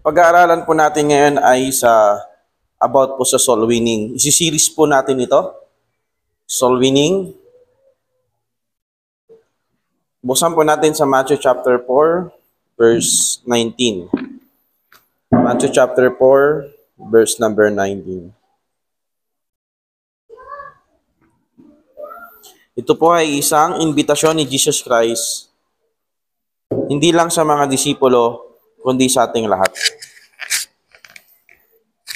Pag-aaralan po natin ngayon ay about po sa soul winning. Isi-series po natin ito. Soul winning. Buksan po natin sa Matthew chapter 4, verse 19. Matthew chapter 4, verse number 19. Ito po ay isang imbitasyon ni Jesus Christ, hindi lang sa mga disipulo, kundi sa ating lahat.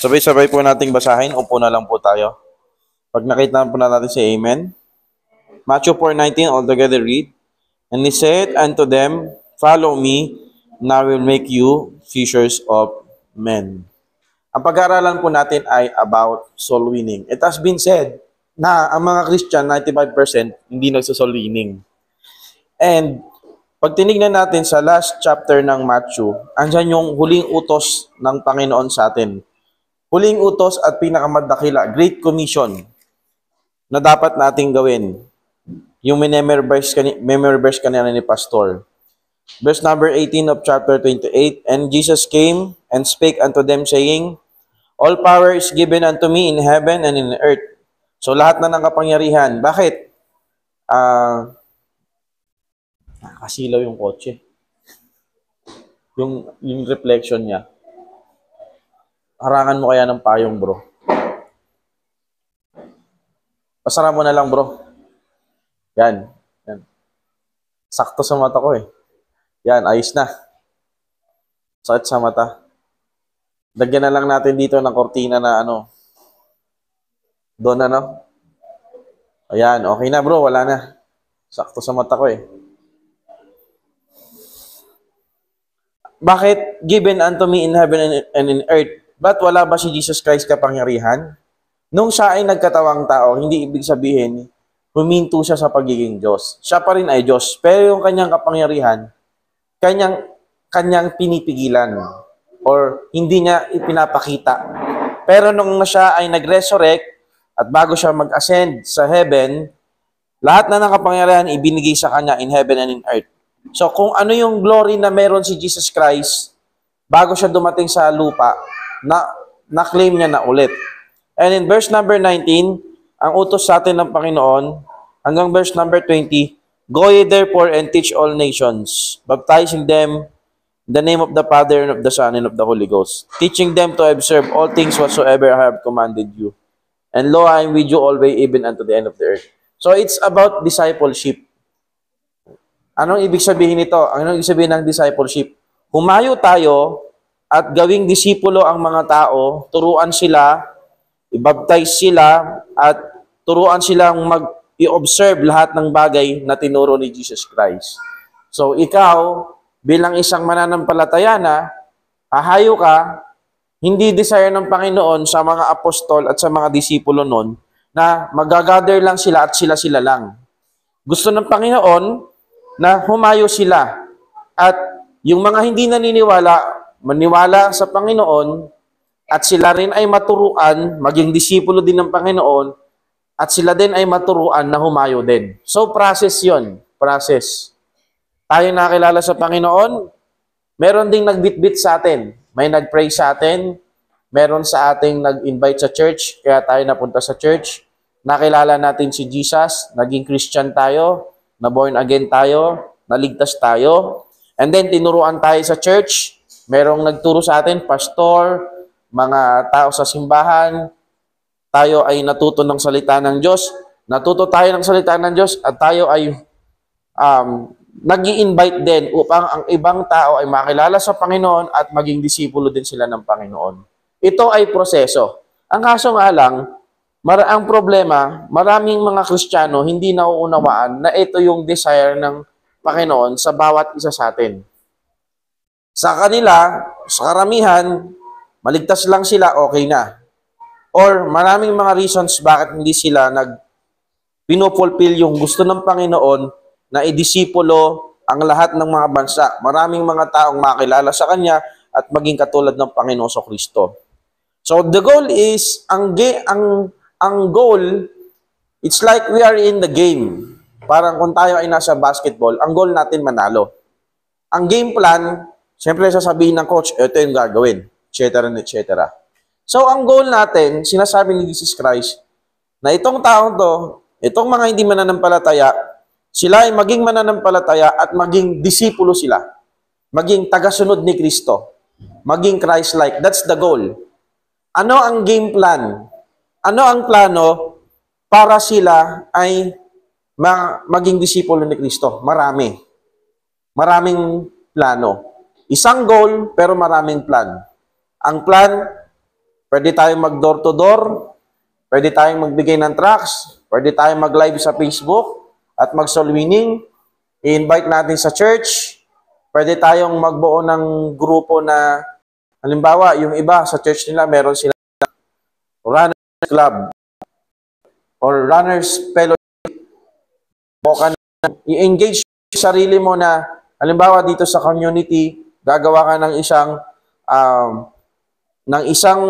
Sabay-sabay po nating basahin. Upo na lang po tayo. Pag nakita po na natin si Amen. Matthew 4:19, all together read. And he said unto them, follow me, and I will make you fishers of men. Ang pag-aaralan po natin ay about soul winning. It has been said na ang mga Christian, 95% hindi nagsa-soul winning. And pag tinignan natin sa last chapter ng Matthew, andyan yung huling utos ng Panginoon sa atin. Huling utos at pinakamadakila, Great Commission, na dapat nating gawin. Yung memorize kanina ni Pastor. Verse number 18 of chapter 28, And Jesus came and spake unto them, saying, All power is given unto me in heaven and in earth. So lahat na ng kapangyarihan. Bakit? Nakasilaw yung kotse. Yung reflection niya. Harangan mo kaya ng payong, bro. Pasara mo na lang, bro. Yan. Sakto sa mata ko eh. Yan, ayos na. Sakit sa mata. Lagyan na lang natin dito ng kortina na doon Ayan, okay na bro, wala na. Sakto sa mata ko eh. Bakit? Given unto me in heaven and in earth. Ba't wala ba si Jesus Christ kapangyarihan? Nung siya ay nagkatawang tao, hindi ibig sabihin, huminto siya sa pagiging Diyos. Siya pa rin ay Diyos. Pero yung kanyang kapangyarihan, kanyang pinipigilan. Or hindi niya ipinapakita. Pero nung siya ay nag-resurrect, at bago siya mag-ascend sa heaven, lahat na ng kapangyarihan ibinigay sa kanya in heaven and in earth. So kung ano yung glory na meron si Jesus Christ, bago siya dumating sa lupa, na-claim niya na ulit. And in verse number 19, ang utos sa atin ng Panginoon, hanggang verse number 20, Go ye therefore and teach all nations, baptizing them in the name of the Father and of the Son and of the Holy Ghost, teaching them to observe all things whatsoever I have commanded you. And lo, I am with you always, even unto the end of the earth. So it's about discipleship. Anong ibig sabihin nito? Anong ibig sabihin ng discipleship? Humayo tayo at gawing disipulo ang mga tao, turuan sila, i-baptize sila, at turuan silang i-observe lahat ng bagay na tinuro ni Jesus Christ. So ikaw, bilang isang mananampalataya na, hahayo ka, hindi desire ng Panginoon sa mga apostol at sa mga disipulo nun na magagather lang sila at sila-sila lang. Gusto ng Panginoon na humayo sila at yung mga hindi naniniwala, maniwala sa Panginoon at sila rin ay maturuan, maging disipulo din ng Panginoon at sila din ay maturuan na humayo din. So process yon, process. Tayo nakilala sa Panginoon, meron ding nagbitbit sa atin. May nag-pray sa atin, meron sa ating nag-invite sa church, kaya tayo napunta sa church. Nakilala natin si Jesus, naging Christian tayo, na born again tayo, naligtas tayo. And then tinuruan tayo sa church, merong nagturo sa atin, pastor, mga tao sa simbahan, tayo ay natuto ng salita ng Diyos, natuto tayo ng salita ng Diyos, at tayo ay nag-i-invite din upang ang ibang tao ay makilala sa Panginoon at maging disipulo din sila ng Panginoon. Ito ay proseso. Ang kaso nga lang, ang problema, maraming mga Kristiyano hindi nauunawaan na ito yung desire ng Panginoon sa bawat isa sa atin. Sa kanila, sa karamihan, maligtas lang sila, okay na. Or maraming mga reasons bakit hindi sila pinufulfill yung gusto ng Panginoon na idisipulo ang lahat ng mga bansa. Maraming mga taong makilala sa Kanya at maging katulad ng Panginoon sa Kristo. So the goal is, ang goal, it's like we are in the game. Parang kung tayo ay nasa basketball, ang goal natin manalo. Ang game plan, Siyempre, sasabihin ng coach, ito yung gagawin, etc. etc. So, ang goal natin, sinasabi ni Jesus Christ, na itong taong to, itong mga hindi mananampalataya, sila ay maging mananampalataya at maging disipulo sila. Maging tagasunod ni Kristo. Maging Christ-like. That's the goal. Ano ang game plan? Ano ang plano para sila ay maging disipulo ni Kristo? Marami. Maraming plano. Isang goal, pero maraming plan. Ang plan, pwede tayong mag-door to door, pwede tayong magbigay ng tracts, pwede tayong mag-live sa Facebook at mag-soul winning, i-invite natin sa church, pwede tayong magbuo ng grupo na, halimbawa, yung iba sa church nila, meron sila runners club or runners fellowship. O i-engage sarili mo na, halimbawa dito sa community, gagawa ka ng isang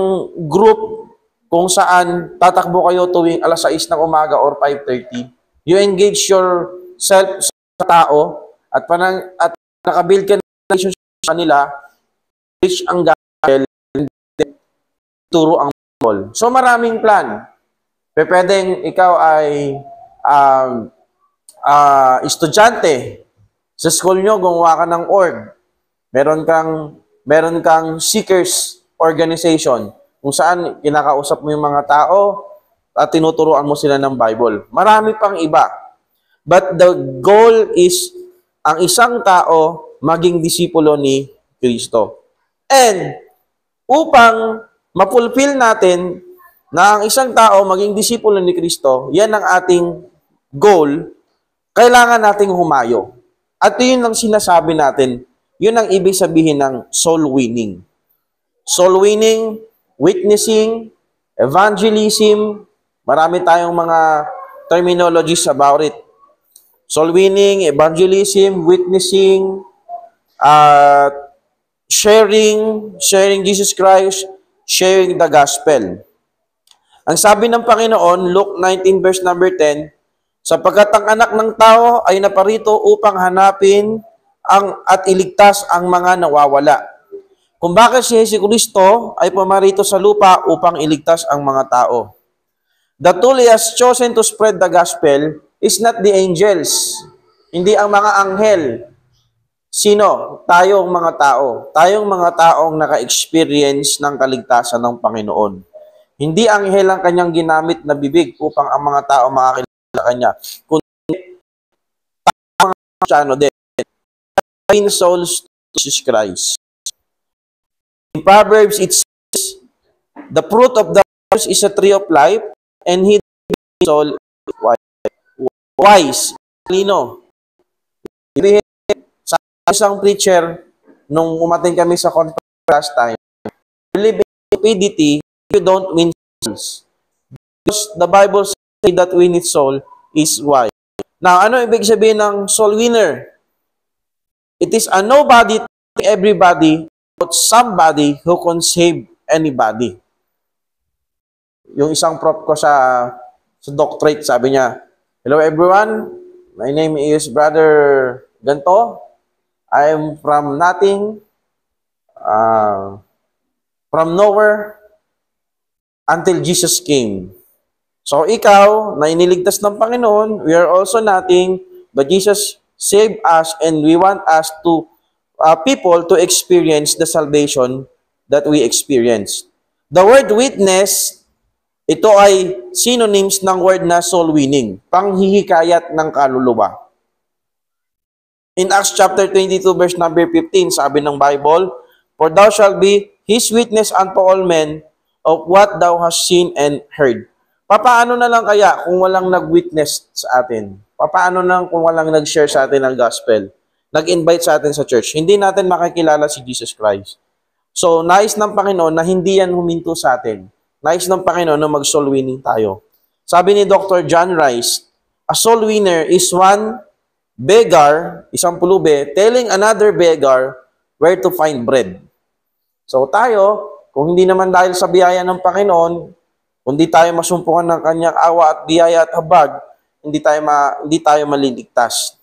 group kung saan tatakbo kayo tuwing alas 6 ng umaga or 5:30. You engage yourself sa tao at nakabuild ka ng relationship sa kanila, reach ang gospel, turo ang Bible. So maraming plan. Pwedeng ikaw ay estudyante. Sa school nyo, gumawa ka ng org. Meron kang seekers organization kung saan kinakausap mo yung mga tao at tinuturuan mo sila ng Bible. Marami pang iba. But the goal is ang isang tao maging disipulo ni Kristo. And upang mapulfill natin na ang isang tao maging disipulo ni Kristo, yan ang ating goal, kailangan nating humayo. At yun ang sinasabi natin, yun ang ibig sabihin ng soul winning. Soul winning, witnessing, evangelism, marami tayong mga terminologies about it. Soul winning, evangelism, witnessing, sharing Jesus Christ, sharing the gospel. Ang sabi ng Panginoon, Luke 19 verse number 10, sapagkat ang anak ng tao ay naparito upang hanapin at iligtas ang mga nawawala. Kung bakit si Jesucristo ay pumarito sa lupa upang iligtas ang mga tao. The tool he has chosen to spread the gospel is not the angels. Hindi ang mga anghel. Sino? Tayong mga tao. Tayong mga taong naka-experience ng kaligtasan ng Panginoon. Hindi anghel ang kanyang ginamit na bibig upang ang mga tao makakilala sa kanya. Kundi tayong mga Kristiyano din. In souls to Jesus Christ. In Proverbs, it says, the fruit of the earth is a tree of life, and he soul wise. Lino. Sa isang preacher, nung umating kami sa conference last time, you live in stupidity, you don't win souls. Because the Bible says that winning soul is wise. Now, ano ibig sabihin ng soul winner? It is a nobody to everybody, but somebody who can save anybody. Yung isang prof ko sa doctorate, sabi niya, hello everyone, my name is Brother Ganto. I am from nothing, from nowhere, until Jesus came. So ikaw, na iniligtas ng Panginoon, we are also nothing, but Jesus saved us and we want us to people to experience the salvation that we experienced. The word witness, ito ay synonyms ng word na soul winning, panghihikayat ng kaluluwa. In Acts chapter 22 verse number 15, sabi ng Bible, for thou shalt be his witness unto all men of what thou hast seen and heard. Papaano na lang kaya kung walang nag-witness sa atin? Paano na kung walang nag-share sa atin ng gospel? Nag-invite sa atin sa church? Hindi natin makikilala si Jesus Christ. So, nais ng Panginoon na hindi yan huminto sa atin. Nais ng Panginoon na mag-soul winning tayo. Sabi ni Dr. John Rice, a soul winner is one beggar, isang pulube, telling another beggar where to find bread. So tayo, kung hindi naman dahil sa biyaya ng Panginoon, kundi tayo masumpungan ng kanyang awa at biyaya at habag, hindi tayo maliligtas.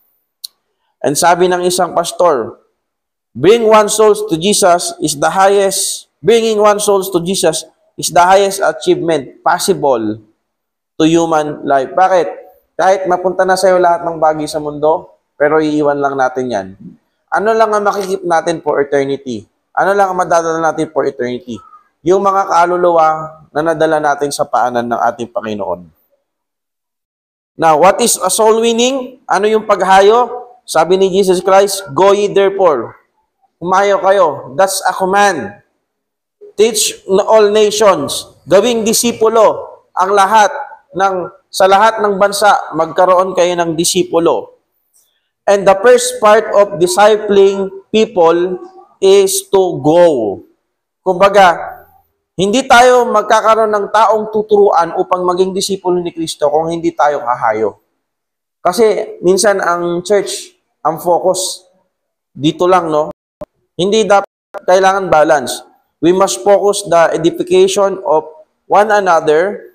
And sabi ng isang pastor, Bringing one souls to Jesus is the highest achievement possible to human life. Bakit? Kahit mapunta na sa'yo lahat ng bagay sa mundo, pero iiwan lang natin yan. Ano lang ang makikip natin for eternity? Ano lang ang madadala natin for eternity? Yung mga kaluluwa na nadala natin sa paanan ng ating Panginoon. Now, what is a soul winning? Ano yung paghayo? Sabi ni Jesus Christ, go ye therefore. Humayo kayo. That's a command. Teach all nations. Gawing disipulo ang sa lahat ng bansa, magkaroon kayo ng disipulo. And the first part of discipling people is to go. Kumbaga, hindi tayo magkakaroon ng taong tuturuan upang maging disipulo ni Kristo kung hindi tayo hahayo. Kasi minsan ang church, ang focus dito lang, no? Hindi dapat kailangan balance. We must focus the edification of one another.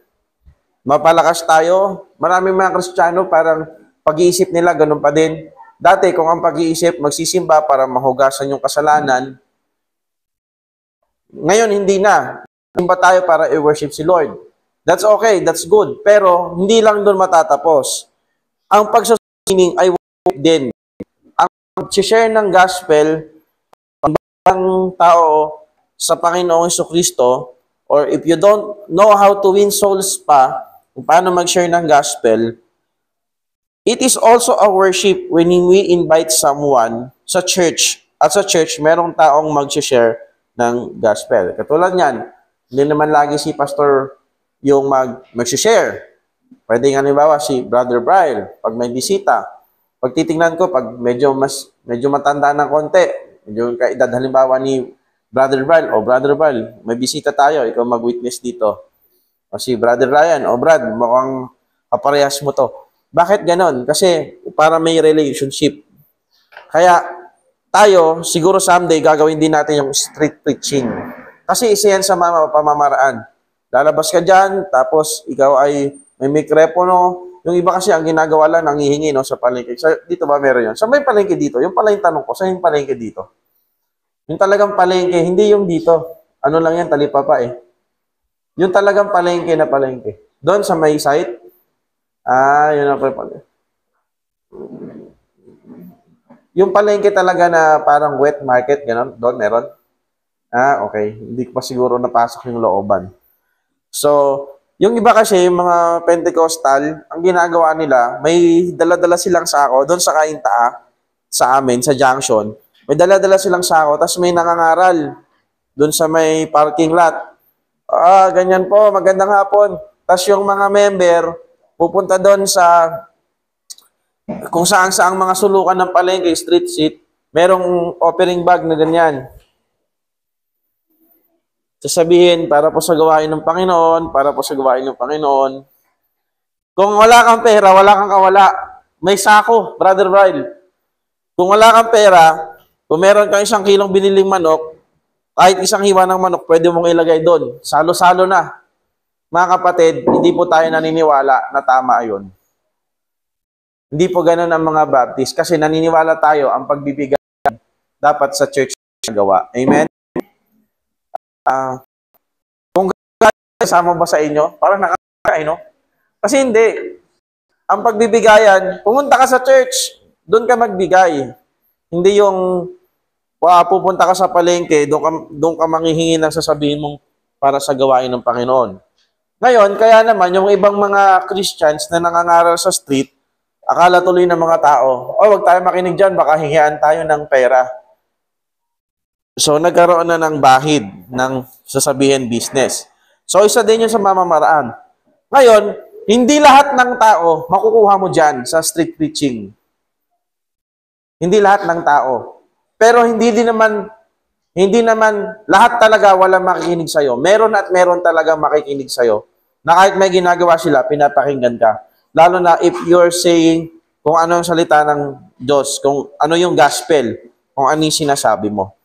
Mapalakas tayo. Maraming mga Kristiyano parang pag-iisip nila ganun pa din. Dati kung ang pag-iisip magsisimba para mahugasan yung kasalanan, ngayon hindi na. Simba tayo para i-worship si Lord. That's okay, that's good. Pero hindi lang doon matatapos. Ang pagsasusining ay worship din. Ang share ng gospel ang tao sa Panginoong Jesucristo, or if you don't know how to win souls pa, kung paano mag-share ng gospel, it is also a worship when we invite someone sa church. At sa church, merong taong mag-share ng gospel. Katulad niyan, hindi naman lagi si pastor yung mag-share. Pwede nga halimbawa si Brother Brian, pag may bisita. Pag titingnan ko, pag medyo matanda ng konti, medyo kaedad halimbawa ni Brother Brian, Brother Brian, may bisita tayo, ikaw mag-witness dito. O si Brother Ryan, Brad, mukhang kaparehas mo to. Bakit ganon? Kasi para may relationship. Kaya tayo, siguro someday, gagawin din natin yung street preaching. Kasi isa yan sa pamamaraan. Lalabas ka dyan, tapos ikaw ay may mikropono. Yung iba kasi ang ginagawa lang, nangihingi sa palengke. Dito ba meron yun? Saan ba yung palengke dito? Yung pala yung tanong ko, saan yung palengke dito? Yung talagang palengke, hindi yung dito. Ano lang yan, talipapa eh. Yung talagang palengke na palengke. Doon sa may site. Yun na pala. Yung palengke talaga na parang wet market, gano'n, doon meron. Okay. Hindi ko pa siguro napasok yung looban. So, yung iba kasi, yung mga Pentecostal, ang ginagawa nila, may dala-dala silang sako, doon sa Kaintaa, sa amin, sa junction, may dala-dala silang sako, tapos may nangangaral, doon sa may parking lot. Ganyan po, magandang hapon. Tapos yung mga member, pupunta doon sa kung saan-saang mga sulukan ng palengke, street seat, merong offering bag na ganyan. Sasabihin, para po sa gawain ng Panginoon, para po sa gawain ng Panginoon. Kung wala kang pera, wala kang kawala. May sako, Brother Ryle. Kung wala kang pera, kung meron kang 1 kilong biniling manok, kahit 1 hiwa ng manok, pwede mong ilagay doon. Salo-salo na. Mga kapatid, hindi po tayo naniniwala na tama yun. Hindi po ganun ang mga Baptist kasi naniniwala tayo ang pagbibigay dapat sa church gawa. Amen? Kung kasama ba sa inyo, parang nakakain, no? Kasi hindi. Ang pagbibigayan, pumunta ka sa church, doon ka magbigay. Hindi yung pupunta ka sa palengke, doon ka manghihingi ng sasabihin mong para sa gawain ng Panginoon. Ngayon, kaya naman, yung ibang mga Christians na nangangaral sa street, akala tuloy ng mga tao, wag tayo makinig dyan, baka hingian tayo ng pera. So, nagkaroon na ng bahid ng sasabihin business. So, isa din yun sa mamamaraan. Ngayon, hindi lahat ng tao makukuha mo dyan sa street preaching. Hindi lahat ng tao. Pero hindi naman lahat talaga walang makikinig sa'yo. Meron at meron talaga makikinig sa'yo. Na kahit may ginagawa sila, pinapakinggan ka. Lalo na if you're saying kung ano yung salita ng Diyos, kung ano yung gospel, kung ano yung sinasabi mo.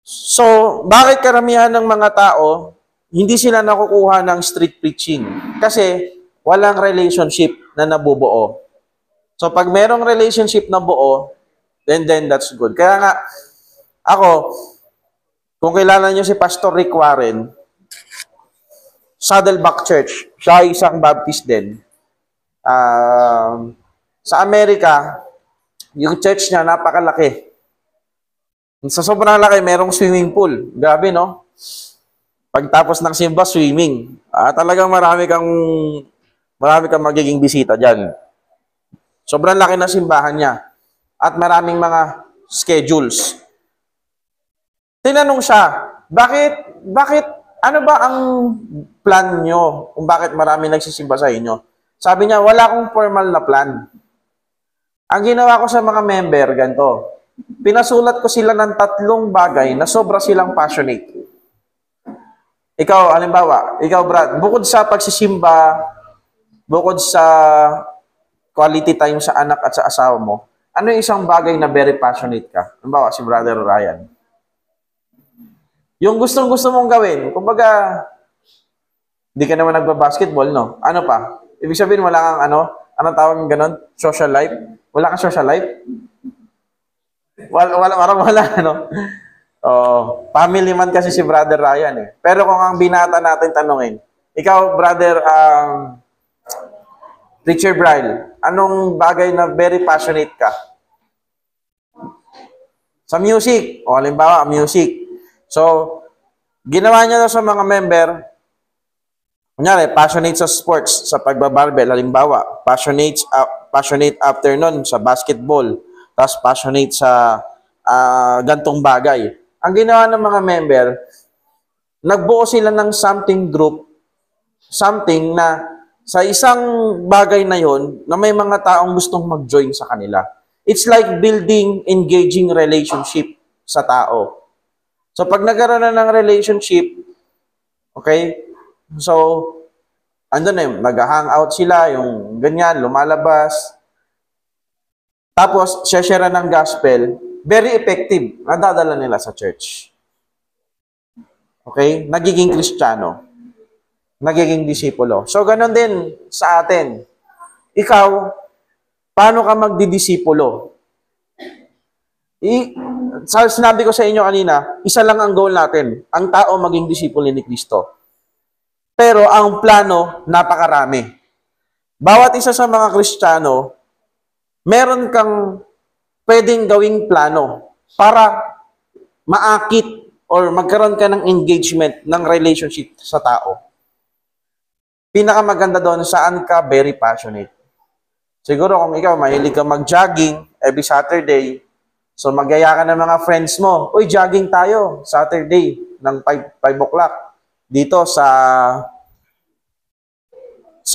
So, bakit karamihan ng mga tao, hindi sila nakukuha ng street preaching? Kasi walang relationship na nabubuo. So, pag merong relationship na buo, then that's good. Kaya nga, ako, kung kilala nyo si Pastor Rick Warren, Saddleback Church, siya ay isang Baptist din. Sa Amerika, yung church niya napakalaki. Sa sobrang laki, merong swimming pool. Grabe, no? Pagtapos ng simba, swimming. Talagang marami kang magiging bisita dyan. Sobrang laki ng simbahan niya. At maraming mga schedules. Tinanong siya, bakit, ano ba ang plan nyo kung bakit marami nagsisimba sa inyo? Sabi niya, wala akong formal na plan. Ang ginawa ko sa mga member, ganito, pinasulat ko sila ng 3 bagay na sobra silang passionate. Ikaw, halimbawa, Brad, bukod sa pagsisimba, bukod sa quality time sa anak at sa asawa mo, ano yung isang bagay na very passionate ka? Halimbawa, si Brother Ryan. Yung gustong-gusto mong gawin, kumbaga, hindi ka naman nagba-basketball, no? Ano pa? Ibig sabihin, wala kang anong tawag ng ganon? Social life? Wala kang social life? Wala, no? Family man kasi si Brother Ryan, eh. Pero kung ang binata natin tanungin, ikaw, Brother Richard Bryle, anong bagay na very passionate ka? Sa music. O, halimbawa, music. So, ginawa niya sa mga member, kunyari, passionate sa sports, sa pagbabarbell, halimbawa, passionate after nun sa basketball, tapos passionate sa gantong bagay. Ang ginawa ng mga member, nagbuo sila ng something group, something na sa isang bagay na yon na may mga taong gustong mag-join sa kanila. It's like building, engaging relationship sa tao. So, pag nagkaroon na ng relationship, okay, so, andun na nag-hangout sila, yung ganyan, lumalabas. Tapos, share ng gospel, very effective, nadadala nila sa church. Okay? Nagiging Kristiyano. Nagiging disipulo. So, ganun din sa atin. Ikaw, paano ka magdidisipulo? Sinabi ko sa inyo kanina, isa lang ang goal natin, ang tao maging disipulo ni Kristo. Pero ang plano, napakarami. Bawat isa sa mga Kristiyano, meron kang pwedeng gawing plano para maakit or magkaroon ka ng engagement ng relationship sa tao. Pinakamaganda doon, saan ka very passionate. Siguro kung ikaw, mahilig ka mag-jogging every Saturday, so magyaya ka ng mga friends mo, uy, jogging tayo, Saturday, ng 5 o'clock, dito sa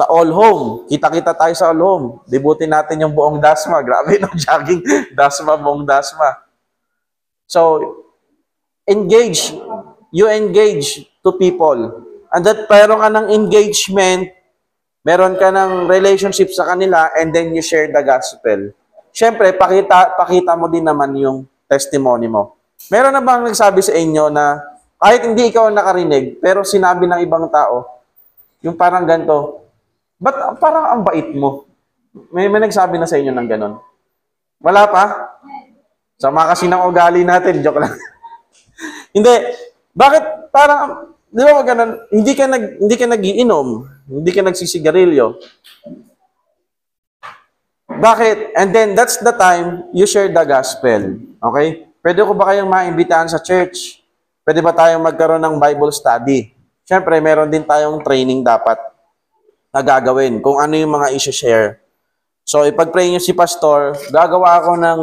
All Home. Kita-kita tayo sa All Home. Dibutin natin yung buong Dasma. Grabe no, jogging. Dasma, buong Dasma. So, engage. You engage to people. And that meron ka ng engagement, meron ka ng relationship sa kanila, and then you share the gospel. Siyempre, pakita mo din naman yung testimony mo. Meron na bang nagsabi sa inyo na kahit hindi ikaw nakarinig, pero sinabi ng ibang tao, yung parang ganito, ba't parang ang bait mo? May nagsabi na sa inyo ng ganon? Wala pa? Sama kasi ng ugali natin, joke lang. Hindi. Bakit parang, di ba ganon, hindi ka nagiinom, hindi ka nagsisigarilyo. Bakit? And then, that's the time you share the gospel. Okay? Pwede ko ba kayong maimbitahan sa church? Pwede ba tayong magkaroon ng Bible study? Siyempre, meron din tayong training dapat na gagawin kung ano yung mga i-share. So, ipag-pray nyo si pastor, gagawa ako ng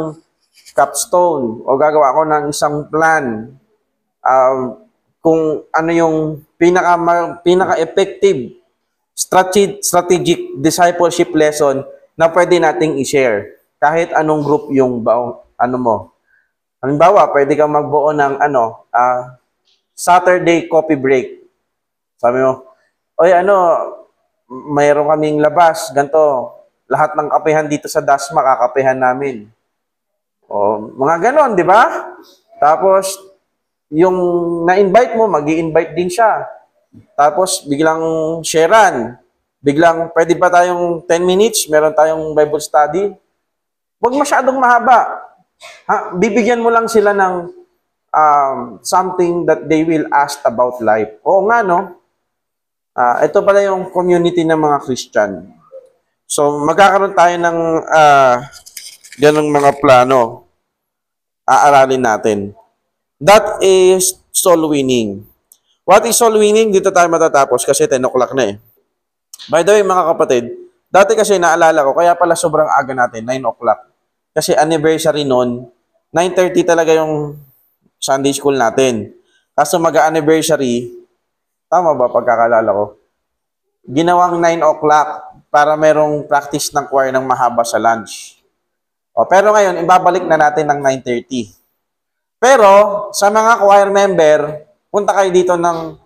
capstone o gagawa ako ng isang plan kung ano yung pinaka-effective strategic discipleship lesson na pwede nating i-share. Kahit anong group yung ano mo. Halimbawa, pwede kang magbuo ng Saturday coffee break. Sabi mo, oy, mayroon kaming labas, ganito. Lahat ng kapehan dito sa Dasma, kakapehan namin. O, mga ganon, di ba? Tapos, yung na-invite mo, mag-i-invite din siya. Tapos, biglang sharean. Biglang, pwede ba tayong 10 minutes? Meron tayong Bible study? Huwag masyadong mahaba. Bibigyan mo lang sila ng something that they will ask about life. Oo nga, no? Ito pala yung community ng mga Christian. So, magkakaroon tayo ng ganong mga plano. Aaralin natin. That is soul winning. What is soul winning? Dito tayo matatapos kasi 10 o'clock na eh. By the way, mga kapatid, dati kasi naalala ko, kaya pala sobrang aga natin, 9 o'clock. Kasi anniversary noon, 9:30 talaga yung Sunday school natin. Kaso mag-anniversary, tama ba pagkakalala ko? Ginawang 9 o'clock para merong practice ng choir ng mahaba sa lunch. Pero ngayon, ibabalik na natin ng 9:30. Pero, sa mga choir member, punta kayo dito ng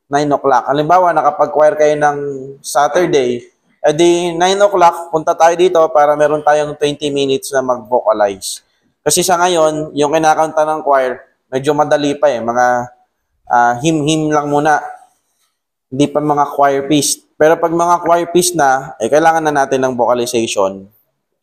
9 o'clock. Halimbawa, nakapag-choir kayo ng Saturday, edi 9 o'clock, punta tayo dito para meron tayong 20 minutes na mag-vocalize. Kasi sa ngayon, yung kinakanta ng choir, medyo madali pa eh. Mga him-him lang muna. Hindi pa mga choir piece. Pero pag mga choir piece na, kailangan na natin ng vocalization.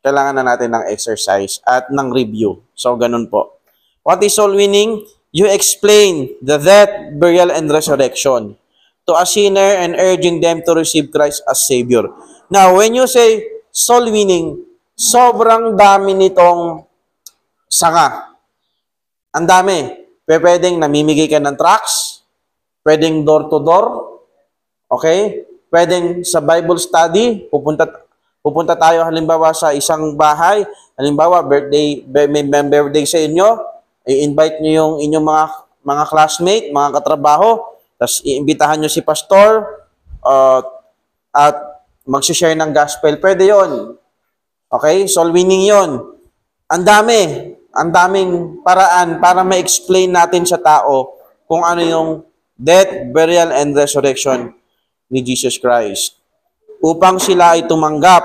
Kailangan na natin ng exercise at ng review. So, ganun po. What is soul winning? You explain the death, burial, and resurrection to a sinner and urging them to receive Christ as Savior. Now, when you say soul winning, sobrang dami nitong sanga. Ang dami. Pwedeng namimigay ka ng tracts, pwedeng door-to-door, okay? Pwedeng sa Bible study, pupunta tayo halimbawa sa isang bahay, halimbawa may birthday sa inyo, i-invite nyo yung inyong mga classmate, mga katrabaho, tapos iimbitahan nyo si pastor, at mag-share ng gospel. Pwede yon. Okay? Soul winning yon. Ang daming paraan para ma-explain natin sa tao kung ano yung death, burial, and resurrection ni Jesus Christ. Upang sila ay tumanggap.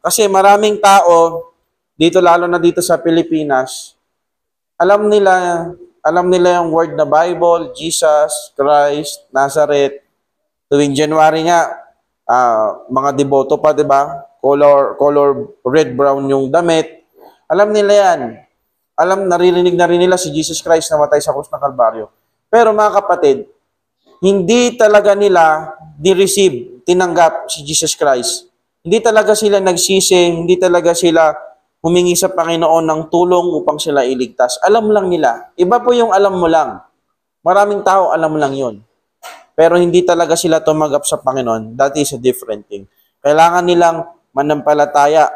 Kasi maraming tao, dito lalo na dito sa Pilipinas, alam nila yung word na Bible, Jesus, Christ, Nazareth. Tuwing January nga, mga deboto pa, di ba? Color red-brown yung damit. Alam nila yan. Naririnig na rin nila si Jesus Christ na matay sa krus ng Kalbaryo. Pero mga kapatid, hindi talaga nila tinanggap si Jesus Christ. Hindi talaga sila nagsisi, hindi talaga sila humingi sa Panginoon ng tulong upang sila iligtas. Alam lang nila. Iba po yung alam mo lang. Maraming tao alam lang yun. Pero hindi talaga sila tumanggap sa Panginoon. That is a different thing. Kailangan nilang manampalataya,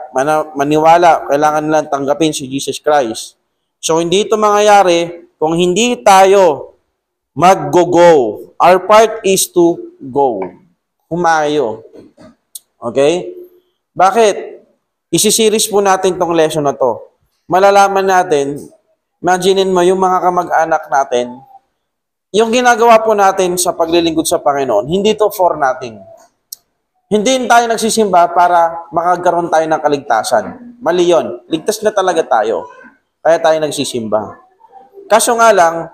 maniwala. Kailangan nilang tanggapin si Jesus Christ. So, hindi ito mangyayari kung hindi tayo mag-go. Our part is to go. Humayo. Okay? Bakit? Isisiris po natin tong lesson na to. Malalaman natin, imaginin mo yung mga kamag-anak natin, yung ginagawa po natin sa paglilingkod sa Panginoon, hindi to for nothing. Hindi tayo nagsisimba para makagkaroon tayo ng kaligtasan. Mali yun. Ligtas na talaga tayo. Kaya tayo nagsisimba. Kaso nga lang,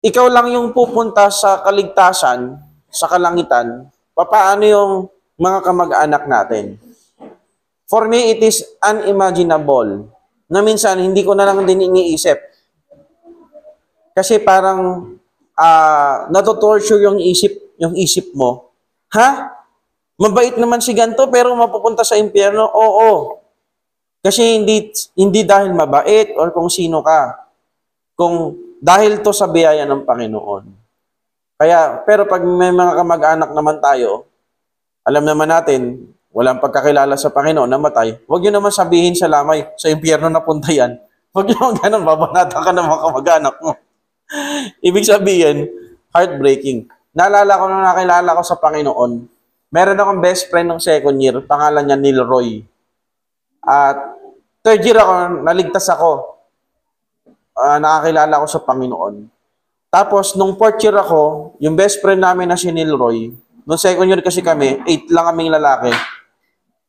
ikaw lang yung pupunta sa kaligtasan, sa kalangitan, paano yung mga kamag-anak natin? For me, it is unimaginable na minsan hindi ko na lang din iniisip. Kasi parang natotorture yung isip mo. Ha? Mabait naman si ganito pero mapupunta sa impyerno? Oo. Kasi hindi dahil mabait or kung sino ka. Kung dahil to sa biyaya ng Panginoon. Pero pag may mga kamag-anak naman tayo, alam naman natin, walang pagkakilala sa Panginoon, namatay, huwag nyo naman sabihin sa lamay, sa impyerno na punta yan. Huwag nyo ganun, babanatan ka ng mga kamag-anak mo. Ibig sabihin, heartbreaking. Naalala ko nung nakilala ko sa Panginoon, meron akong best friend ng second year, pangalan niya Neil Roy. At third year ako, naligtas ako. Nakakilala ko sa Panginoon. Tapos, nung fourth year ako, yung best friend namin na si Neil Roy, nung second year kasi kami, 8 lang kaming lalaki.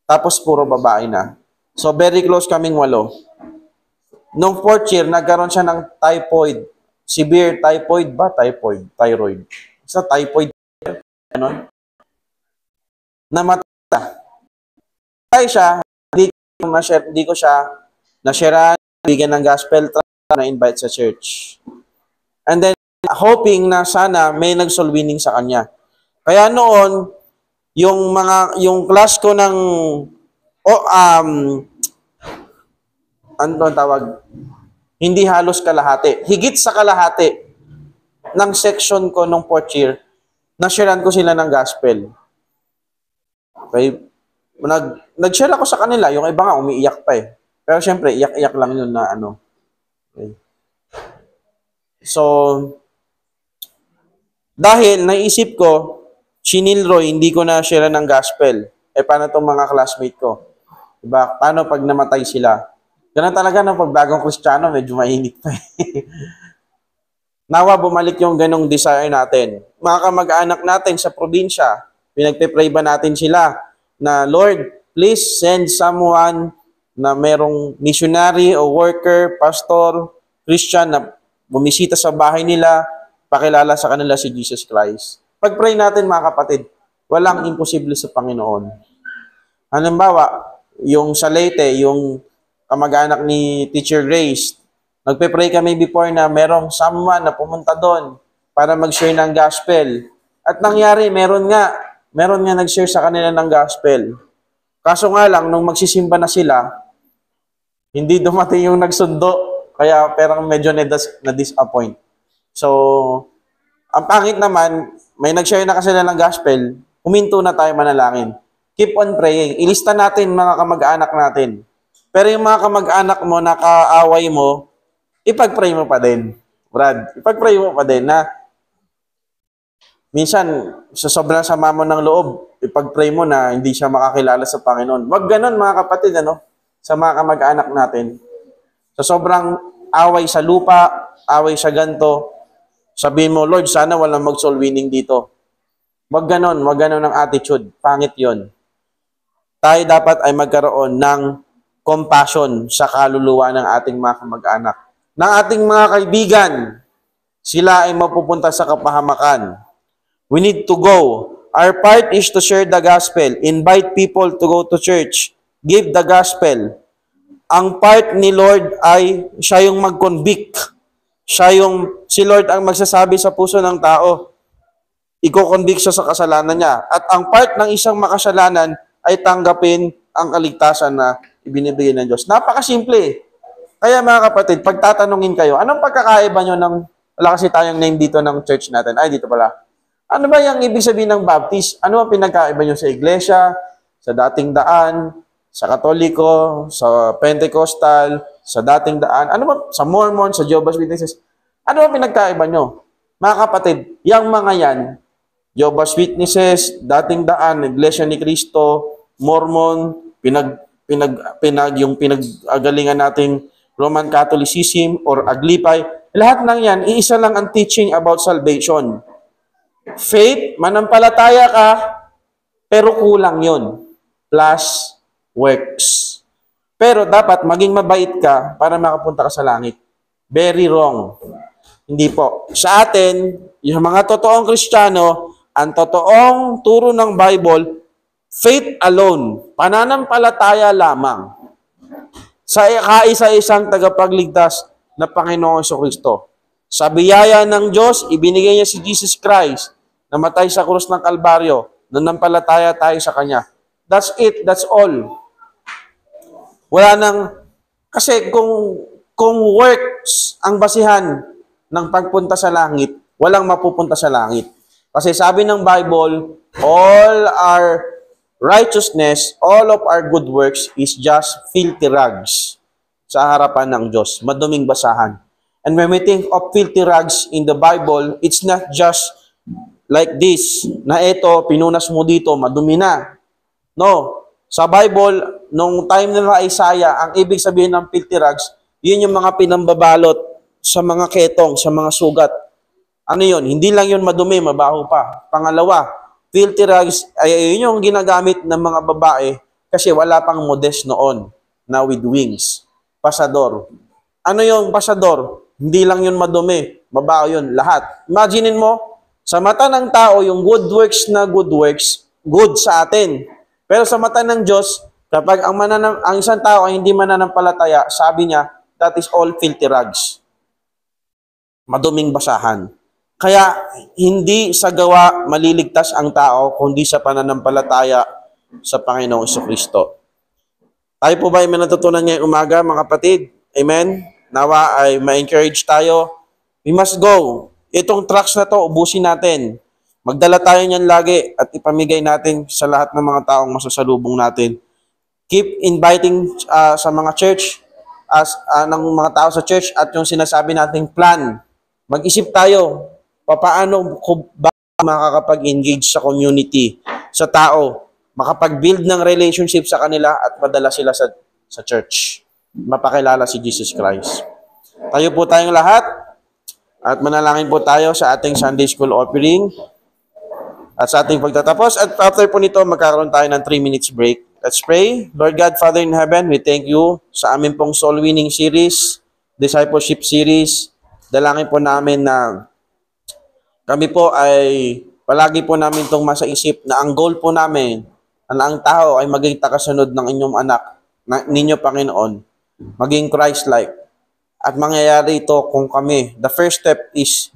Tapos, puro babae na. So, very close kaming 8. Nung fourth year, nagkaroon siya ng typhoid. Severe typhoid ba? Thyroid. Sa typhoid. Ganon. Namatay siya. Hindi ko siya na-share bigyan ng gospel tract na invite sa church. And then, hoping na sana may nag-soul winning sa kanya. Kaya noon, yung class ko ng, ano ang tawag? Hindi halos kalahati. Higit sa kalahati ng section ko nung 4th year, na-sharean ko sila ng gospel. Okay? Nag-share ako sa kanila. Yung iba nga, umiiyak pa eh. Pero syempre, iyak-iyak lang yun na ano. Okay. So, dahil naisip ko, Chinilroy, hindi ko na share ng gospel. Eh, paano itong mga classmate ko? Diba? Paano pag namatay sila? Ganun talaga ng pagbagong Kristiyano, medyo mainit pa eh. Nawa, bumalik yung ganong desire natin. Mga kamag-anak natin sa probinsya, pinagpe-pray ba natin sila na, Lord, please send someone na merong missionary o worker, pastor, Christian na bumisita sa bahay nila, pakilala sa kanila si Jesus Christ. Pag-pray natin mga kapatid, walang imposible sa Panginoon. Halimbawa, yung sa Leyte, yung kamag-anak ni Teacher Grace, nagpe-pray kami before na merong someone na pumunta doon para mag-share ng gospel. At nangyari, meron nga nag-share sa kanila ng gospel. Kaso nga lang, nung magsisimba na sila, hindi dumating yung nagsundo, kaya perang medyo na-disappoint. So, ang pangit naman, may nag-share na kasi ng gospel, huminto na tayo manalangin. Keep on praying. Ilista natin mga kamag-anak natin. Pero yung mga kamag-anak mo na kaaway mo, ipag-pray mo pa din. Brad, ipag-pray mo pa din na minsan, sa sobrang sama mo ng loob, ipag-pray mo na hindi siya makakilala sa Panginoon. Wag ganun mga kapatid, sa mga kamag-anak natin. Sa sobrang away sa lupa, away sa ganto, sabihin mo, Lord, sana walang mag-soul winning dito. Wag ganon ang attitude. Pangit yon. Tayo dapat ay magkaroon ng compassion sa kaluluwa ng ating mga kamag-anak. Ng ating mga kaibigan, sila ay mapupunta sa kapahamakan. We need to go. Our part is to share the gospel. Invite people to go to church. Give the gospel. Ang part ni Lord ay siya yung mag-convict. Si Lord ang magsasabi sa puso ng tao. Iko-convict siya sa kasalanan niya. At ang part ng isang makasalanan ay tanggapin ang kaligtasan na ibinibigay ng Diyos. Napakasimple. Kaya mga kapatid, pag tatanungin kayo, anong pagkakaiba nyo ng, wala kasi tayong name dito ng church natin. Ay, dito pala. Ano ba yung ibig sabihin ng Baptist? Ano ang pinagkaiba nyo sa iglesia, sa dating daan, sa Katoliko, sa Pentecostal, sa dating daan, ano ba, sa Mormon, sa Jehovah's Witnesses? Ano ba pinagkaiba nyo? Mga kapatid, yung mga yan, Jehovah's Witnesses, dating daan, Iglesia ni Cristo, Mormon, yung pinag-agalingan nating Roman Catholicism or Aglipay, lahat ng yan, iisa lang ang teaching about salvation. Faith, manampalataya ka, pero kulang yon plus works. Pero dapat maging mabait ka para makapunta ka sa langit. Very wrong. Hindi po. Sa atin, yung mga totoong Kristiyano, ang totoong turo ng Bible, faith alone, pananampalataya lamang sa kaisa-isang tagapagligtas na Panginoong Jesucristo. Sa biyaya ng Diyos, ibinigay niya si Jesus Christ, namatay sa krus ng Kalbaryo, nanampalataya tayo sa Kanya. That's it, that's all. Wala nang, kasi kung works ang basihan ng pagpunta sa langit, walang mapupunta sa langit. Kasi sabi ng Bible, all our righteousness, all of our good works is just filthy rags sa harapan ng Diyos, maduming basahan. And when we think of filthy rags in the Bible, it's not just like this, na ito, pinunas mo dito, madumi na. No. Sa Bible, nung time nila Isaiah, ang ibig sabihin ng filthy rags, yun yung mga pinambabalot sa mga ketong, sa mga sugat. Ano yun? Hindi lang yun madumi, mabaho pa. Pangalawa, filthy rags, ay yun yung ginagamit ng mga babae kasi wala pang modest noon na with wings. Pasador. Ano yung pasador? Hindi lang yun madumi, mabaho yun, lahat. Imaginin mo, sa mata ng tao, yung good works, good sa atin. Pero sa mata ng Diyos, kapag ang isang tao ay hindi mananampalataya, sabi niya, that is all filthy rags. Maduming basahan. Kaya hindi sa gawa maliligtas ang tao, kundi sa pananampalataya sa Panginoong Jesucristo. Tayo po ba ay may natutunan ngayong umaga, mga kapatid? Amen? Nawa ay ma-encourage tayo. We must go. Itong tracks na to, ubusin natin. Magdala tayo niyan lagi at ipamigay natin sa lahat ng mga taong masasalubong natin. Keep inviting sa mga church, ng mga tao sa church at yung sinasabi nating plan. Mag-isip tayo, paano ba makakapag-engage sa community, sa tao, makapag-build ng relationship sa kanila at madala sila sa church. Mapakilala si Jesus Christ. Tayo po tayong lahat at manalangin po tayo sa ating Sunday School offering at sa ating pagtatapos. At after po nito, magkakaroon tayo ng 3 minutes break. Let's pray. Lord God, Father in heaven, we thank you sa amin pong soul winning series, discipleship series. Dalangin po namin na kami po ay palagi po namin itong masaisip na ang goal po namin na ang tao ay maging takasunod ng inyong anak, ninyo Panginoon, maging Christ-like. At mangyayari ito kung kami. The first step is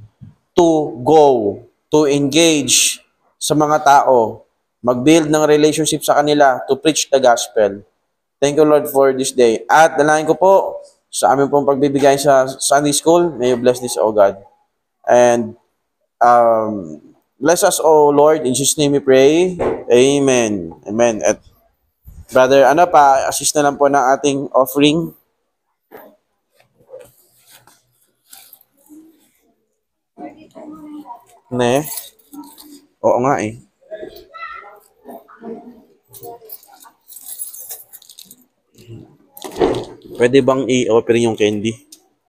to go, to engage sa mga tao, mag-build ng relationship sa kanila, to preach the gospel. Thank you, Lord, for this day. At dalangin ko po sa aming pong pagbibigay sa Sunday School, may you bless this, O God. And bless us, O Lord. In Jesus' name we pray. Amen. Amen. At Brother, assist na lang po ng ating offering. Ne? Oo nga eh. Pwede bang i-offer yung candy?